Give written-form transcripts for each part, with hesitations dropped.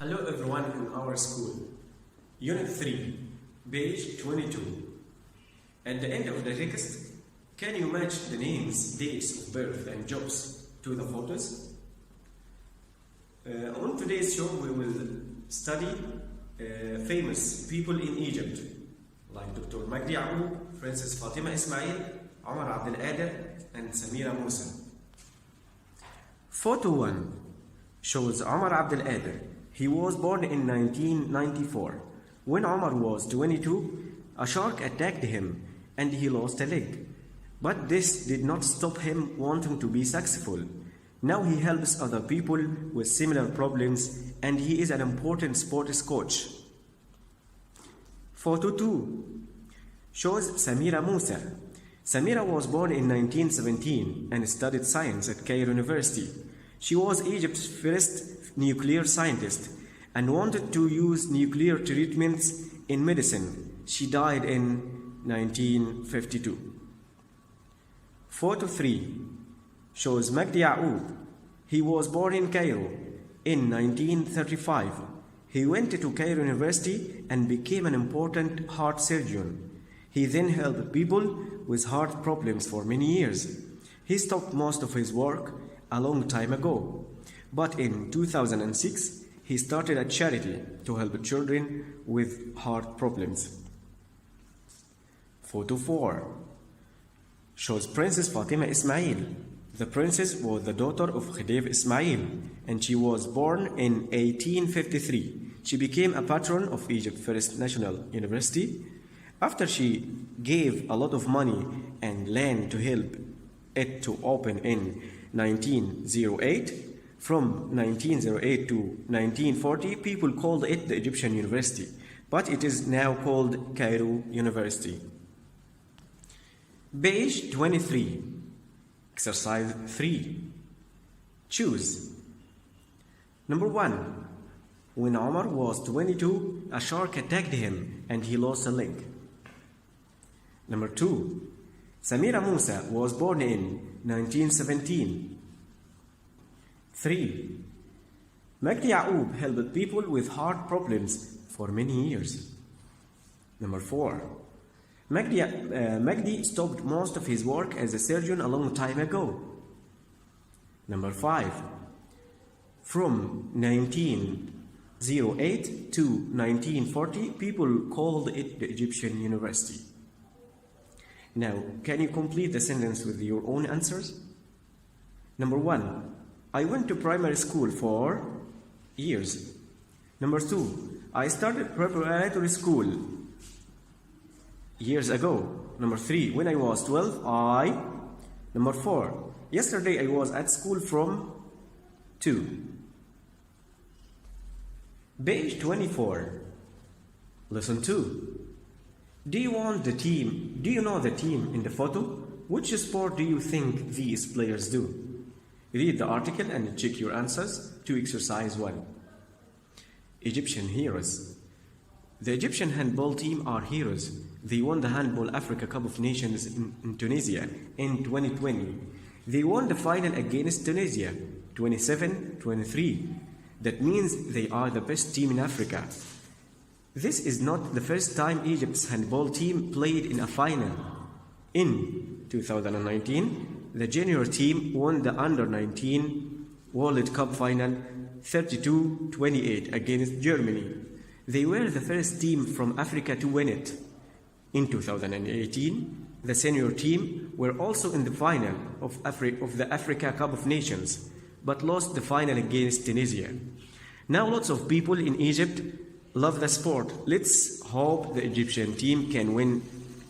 Hello everyone in our school. Unit 3, page 22. At the end of the text, can you match the names, dates of birth and jobs to the photos? On today's show we will study famous people in Egypt like Dr. Magdi Yaqub, Princess Fatima Ismail, Omar Abdel Qadir and Samira Musa. Photo 1 shows Omar Abdel Qadir. He was born in 1994. When Omar was 22, a shark attacked him and he lost a leg. But this did not stop him wanting to be successful. Now he helps other people with similar problems and he is an important sports coach. Photo 2 shows Samira Musa. Samira was born in 1917 and studied science at Cairo University. She was Egypt's first nuclear scientist and wanted to use nuclear treatments in medicine. She died in 1952. Photo 3 shows Magdi Yaqub. He was born in Cairo in 1935. He went to Cairo University and became an important heart surgeon. He then helped people with heart problems for many years. He stopped most of his work a long time ago. But in 2006, he started a charity to help children with heart problems. Photo 4 shows Princess Fatima Ismail. The princess was the daughter of Khedive Ismail and she was born in 1853. She became a patron of Egypt's first national university. After she gave a lot of money and land to help it to open in 1908, from 1908 to 1940, people called it the Egyptian University, but it is now called Cairo University. Page 23, exercise 3. Choose. Number 1. When Omar was 22, a shark attacked him and he lost a leg. Number 2. Samira Musa was born in 1917. 3. Magdi Yaqub helped people with heart problems for many years. Number 4. Magdi stopped most of his work as a surgeon a long time ago. Number 5. From 1908 to 1940, people called it the Egyptian University. Now, can you complete the sentence with your own answers? Number 1. I went to primary school for years. Number 2. I started preparatory school years ago. Number 3. When I was 12, Number 4. Yesterday I was at school from 2. Page 24. Lesson 2. Do you know the team in the photo? Which sport do you think these players do? Read the article and check your answers to exercise 1. Egyptian heroes. The Egyptian handball team are heroes. They won the Handball Africa Cup of Nations in Tunisia in 2020. They won the final against Tunisia, 27-23. That means they are the best team in Africa. This is not the first time Egypt's handball team played in a final. In 2019, the junior team won the Under-19 World Cup final 32-28 against Germany. They were the first team from Africa to win it. In 2018, the senior team were also in the final of the Africa Cup of Nations, but lost the final against Tunisia. Now lots of people in Egypt love the sport. Let's hope the Egyptian team can win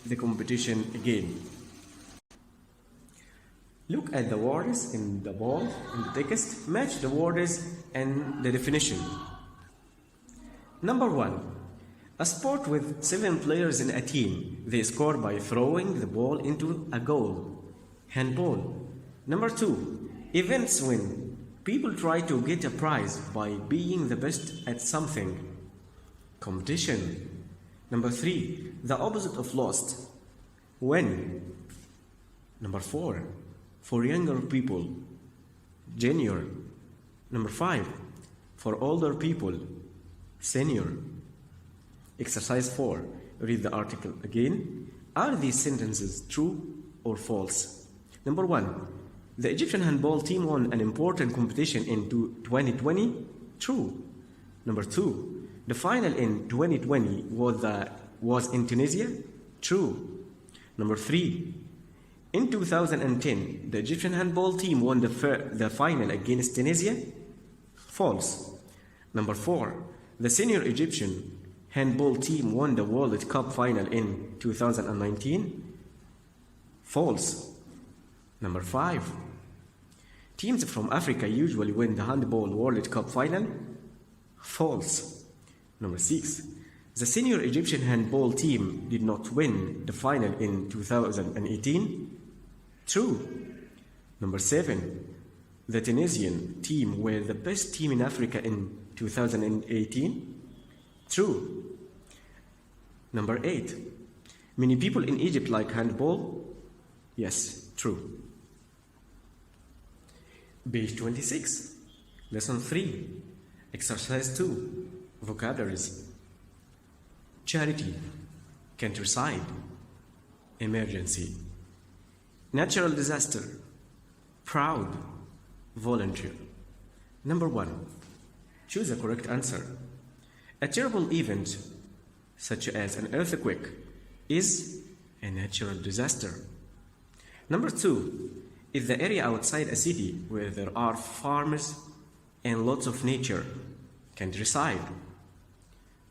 the competition again. Look at the words in the bold in the text. Match the words and the definition. Number 1. A sport with 7 players in a team. They score by throwing the ball into a goal. Handball. Number 2. Events when people try to get a prize by being the best at something. Competition. Number 3. The opposite of lost. When. Number 4. For younger people. Junior. Number 5. For older people. senior. Exercise 4. Read the article again. Are these sentences true or false? Number 1. The Egyptian handball team won an important competition in 2020. True. Number 2. The final in 2020 was in Tunisia. True. Number 3. In 2010, the Egyptian handball team won the final against Tunisia. False. Number 4. The senior Egyptian handball team won the World Cup final in 2019. False. Number 5. Teams from Africa usually win the handball World Cup final. False. Number 6. The senior Egyptian handball team did not win the final in 2018. True. Number 7. The Tunisian team were the best team in Africa in 2018. True. Number 8. Many people in Egypt like handball. Yes, true. Page 26. Lesson 3. Exercise 2. Vocabularies. Charity. Countryside. Emergency. Natural disaster. Proud. Volunteer. Number 1. Choose a correct answer. A terrible event, such as an earthquake, is a natural disaster. Number 2. Is the area outside a city where there are farms and lots of nature. Countryside.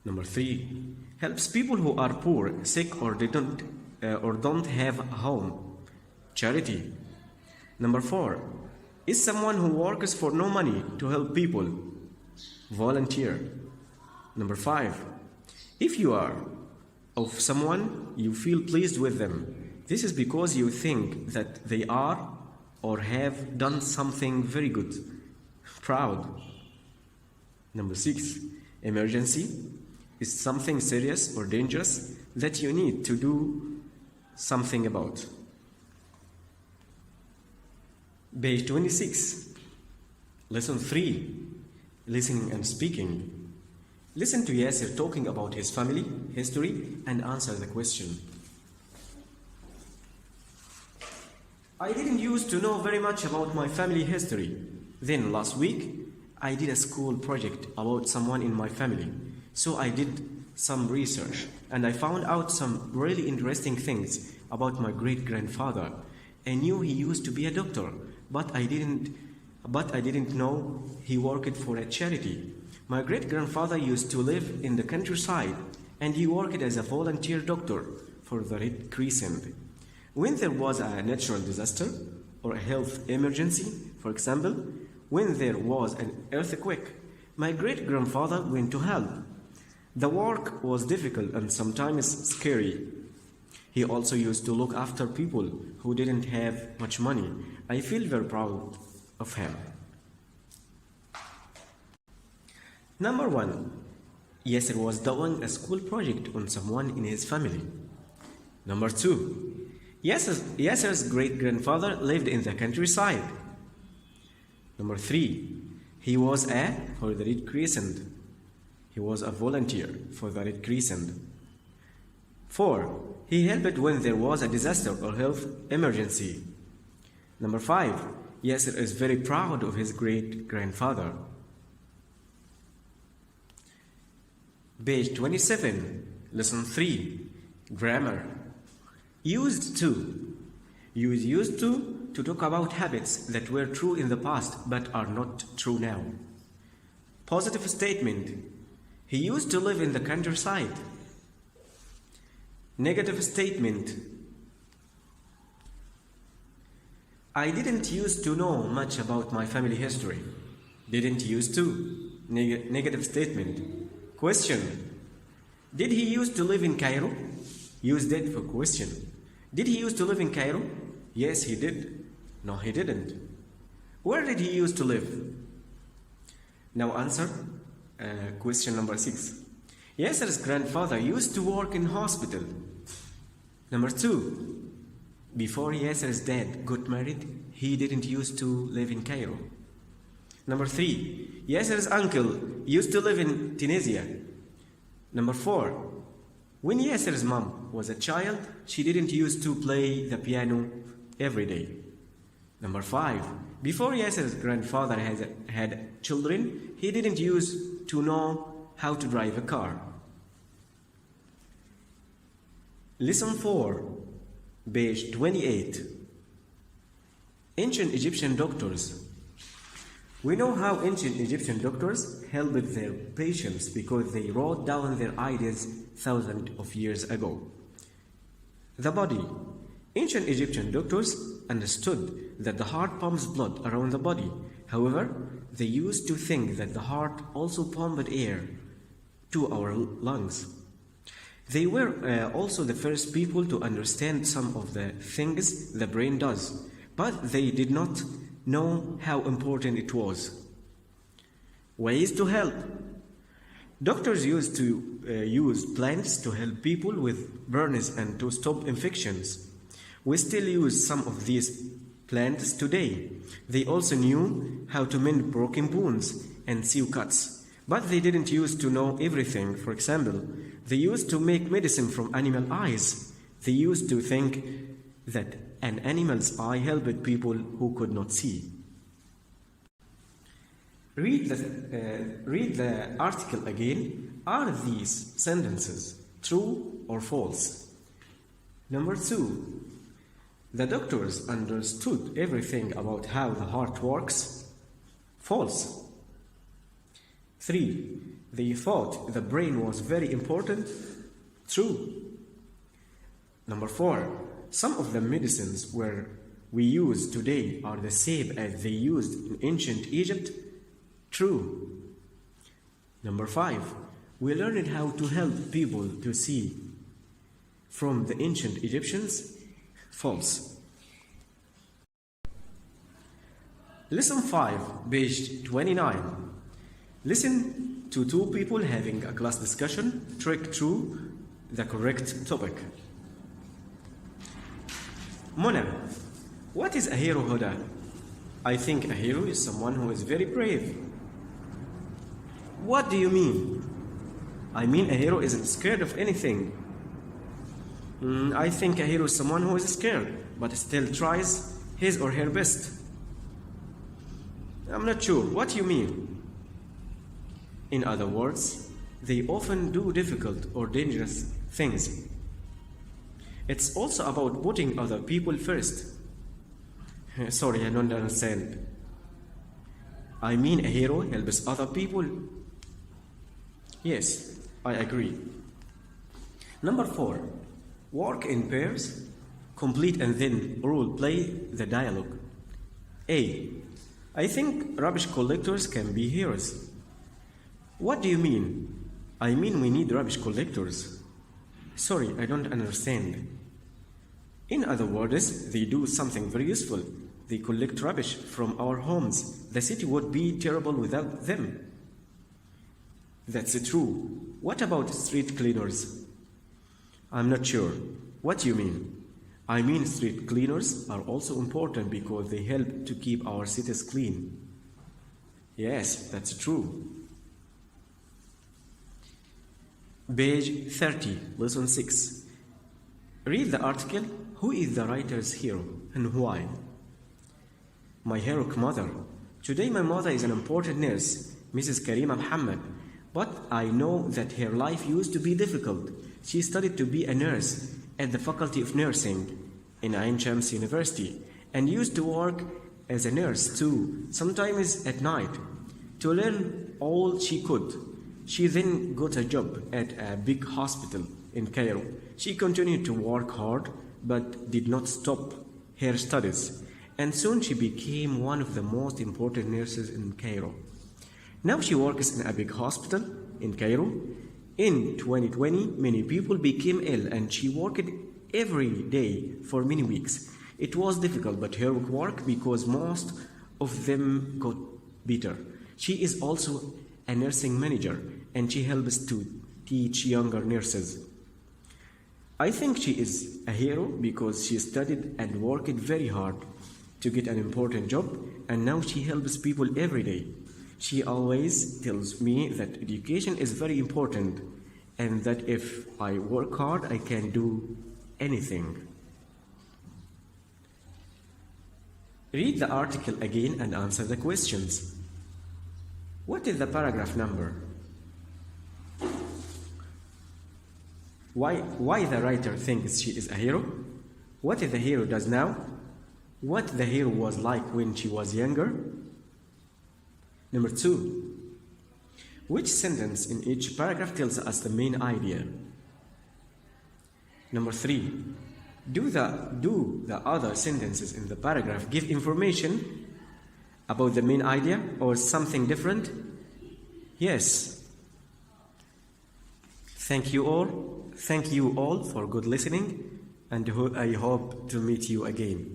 Number 3. Helps people who are poor, sick, or don't have a home. Charity. Number 4. Is someone who works for no money to help people. Volunteer. Number 5. If you are of someone, you feel pleased with them. This is because you think that they are or have done something very good. Proud. Number 6. Emergency is something serious or dangerous that you need to do something about. Page 26. Lesson 3. Listening and speaking. Listen to Yasser talking about his family, history, and answer the question. I didn't used to know very much about my family history. Then last week, I did a school project about someone in my family. So I did some research and I found out some really interesting things about my great-grandfather. I knew he used to be a doctor, but I didn't know he worked for a charity. My great-grandfather used to live in the countryside and he worked as a volunteer doctor for the Red Crescent. When there was a natural disaster or a health emergency, for example, when there was an earthquake, my great-grandfather went to help. The work was difficult and sometimes scary. He also used to look after people who didn't have much money. I feel very proud of him. Number 1. Yasser was doing a school project on someone in his family. Number 2. Yasser's great-grandfather lived in the countryside. Number 3. He was for the Red Crescent. He was a volunteer for the Red Crescent. 4. He helped when there was a disaster or health emergency. Number 5. Yasser is very proud of his great-grandfather. Page 27. Lesson 3. Grammar. Used to. Use used to talk about habits that were true in the past but are not true now. Positive statement. He used to live in the countryside. Negative statement. I didn't used to know much about my family history. Didn't used to. Negative statement. Question. Did he used to live in Cairo? Use that for question. Did he used to live in Cairo? Yes, he did. No, he didn't. Where did he used to live? Now answer. Question number 6. Yasser's grandfather used to work in hospital. Number 2. Before Yasser's dad got married, he didn't used to live in Cairo. Number 3. Yasser's uncle used to live in Tunisia. Number 4. When Yasser's mom was a child, she didn't used to play the piano every day. Number 5. Before Yasser's grandfather had children, he didn't used to know how to drive a car. Lesson 4, page 28. Ancient Egyptian doctors. We know how ancient Egyptian doctors helped their patients because they wrote down their ideas thousands of years ago. The body. Ancient Egyptian doctors understood that the heart pumps blood around the body. However, they used to think that the heart also pumped air to our lungs. They were also the first people to understand some of the things the brain does, but they did not know how important it was. Ways to help. Doctors used to use plants to help people with burns and to stop infections. We still use some of these plants today. They also knew how to mend broken bones and sew cuts, but they didn't used to know everything. For example, they used to make medicine from animal eyes. They used to think that an animal's eye helped people who could not see. Read the article again. Are these sentences true or false? Number 2. The doctors understood everything about how the heart works. False. 3. They thought the brain was very important. True. Number 4. Some of the medicines we use today are the same as they used in ancient Egypt. True. Number 5. We learned how to help people to see from the ancient Egyptians. False. Lesson 5, page 29. Listen to two people having a class discussion. Trick through the correct topic. Mona, what is a hero, Huda? I think a hero is someone who is very brave. What do you mean? I mean a hero isn't scared of anything. I think a hero is someone who is scared, but still tries his or her best. I'm not sure. What do you mean? In other words, they often do difficult or dangerous things. It's also about putting other people first. Sorry, I don't understand. I mean a hero helps other people. Yes, I agree. Number 4. Work in pairs, complete and then role play the dialogue. A. I think rubbish collectors can be heroes. What do you mean? I mean we need rubbish collectors. Sorry, I don't understand. In other words, they do something very useful. They collect rubbish from our homes. The city would be terrible without them. That's true. What about street cleaners? I'm not sure. What do you mean? I mean street cleaners are also important because they help to keep our cities clean. Yes, that's true. Page 30, lesson 6. Read the article. Who is the writer's hero and why? My heroic mother. Today my mother is an important nurse, Mrs. Karima Muhammad. But I know that her life used to be difficult. She studied to be a nurse at the Faculty of Nursing in Ain Shams University and used to work as a nurse too, sometimes at night, to learn all she could. She then got a job at a big hospital in Cairo. She continued to work hard but did not stop her studies, and soon she became one of the most important nurses in Cairo. Now she works in a big hospital in Cairo. In 2020, many people became ill and she worked every day for many weeks. It was difficult but her work because most of them got better. She is also a nursing manager and she helps to teach younger nurses. I think she is a hero because she studied and worked very hard to get an important job and now she helps people every day. She always tells me that education is very important and that if I work hard, I can do anything. Read the article again and answer the questions. What is the paragraph number? Why the writer thinks she is a hero? What the hero does now? What the hero was like when she was younger? Number 2. Which sentence in each paragraph tells us the main idea? Number 3. Do the other sentences in the paragraph give information about the main idea or something different? Yes. Thank you all for good listening, and I hope to meet you again.